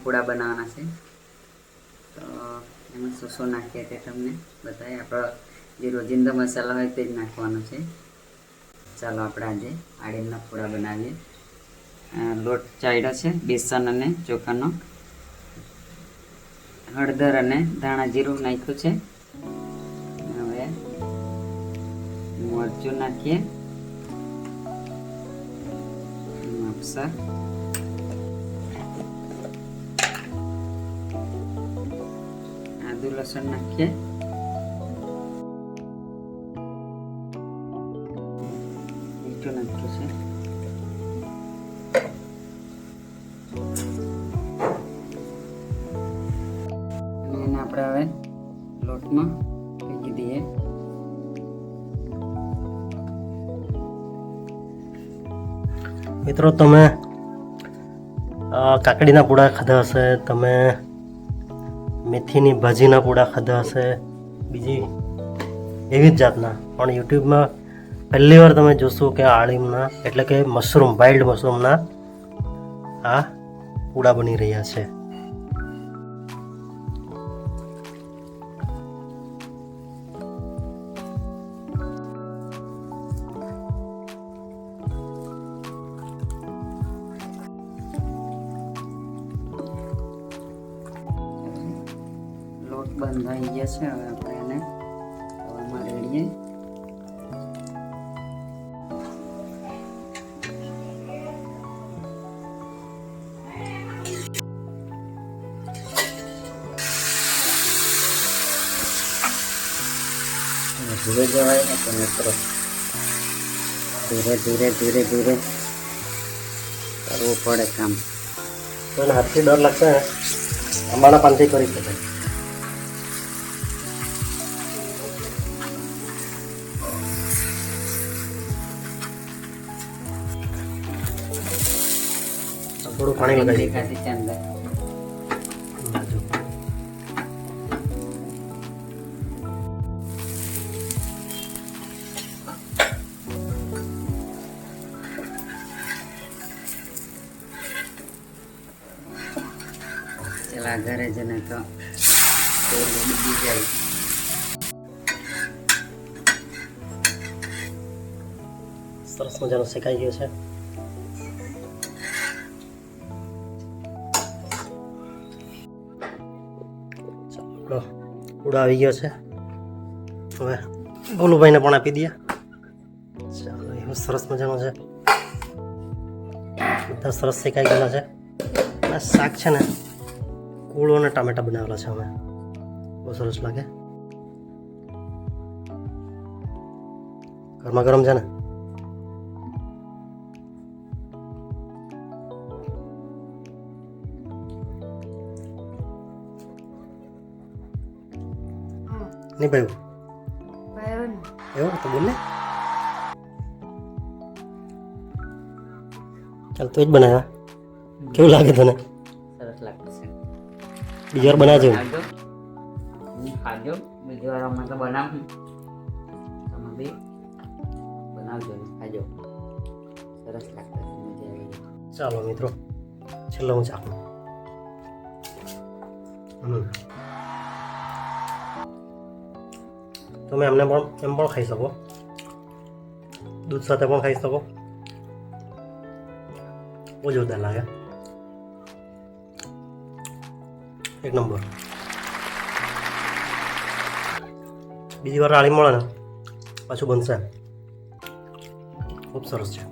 પૂડા બનાવવાના છે. તો એમાં શું નાખીએ તે તમને બતાવીએ. આપણો જે રોજિંદો મસાલા હોય તે જ નાખવાનો છે. ચાલો આપણે આજે આડીના પૂડા બનાવીએ. લોટ ચાળ્યો છે બેસન અને ચોખાનો. હળદર અને ધાણા જીરું નાખ્યું છે. હવે મરચું નાખીએ માપસર. આદુ લસણ નાખીએ. મીઠું નાખ્યું છે. અને એને આપણે હવે લોટમાં ભેગી દઈએ. મિત્રો તમે કાકડીના પૂડા ખાધા હશે, તમે મેથીની ભાજીના પૂડા ખાધા હશે, બીજી એવી જ જાતના. પણ યુટ્યુબમાં પહેલી વાર તમે જોશો કે આળીમના એટલે કે મશરૂમ, વાઇલ્ડ મશરૂમના આ પૂડા બની રહ્યા છે. લોટ બંધાઈ ગયા છે. હવે આપણે એને તવામાં રેડીએ. ધીરે જવાય ને તો મિત્રો ધીરે ધીરે ધીરે ધીરે કરવું પડે કામ. તો હાથથી ડર લાગશે ને, અમારા પાનથી કરી શકાય. થોડું પાણી લગાવી દેખાતી છે અંદર. ચલા ઘરે જને તો ડૂબી જાય. સરસ મજાનો શેકાઈ ગયો છે. પૂડા આવી ગયો છે. હવે ભોલુભાઈને પણ આપી દઈએ. ચાલો, એવું સરસ મજાનો છે. બધા સરસ શેકાઈ ગયેલા છે. આ શાક છે ને કૂળો અને ટામેટા બનાવેલા છે. અમે બહુ સરસ લાગે. ગરમા ગરમ છે ને. નહીં ભાઈ એવું તો બોલ ને. ચાલ તું જ બનાવ્યા. કેવું લાગે તને? સરસ લાગે છે. બીજી વાર બનાવજો. ખાજો. બીજી વાર અમે તો બનાવું. તમે બી બનાવજો ને ખાજો. સરસ લાગશે. મજા આવી. ચાલો મિત્રો, છેલ્લો હું ચાખું. તમે એમને પણ એમ પણ ખાઈ શકો, દૂધ સાથે પણ ખાઈ શકો. બહુ જોરદાર લાગે. એક નંબર. બીજી વાર આળી મળે ને પાછું બનશે. ખૂબ સરસ છે.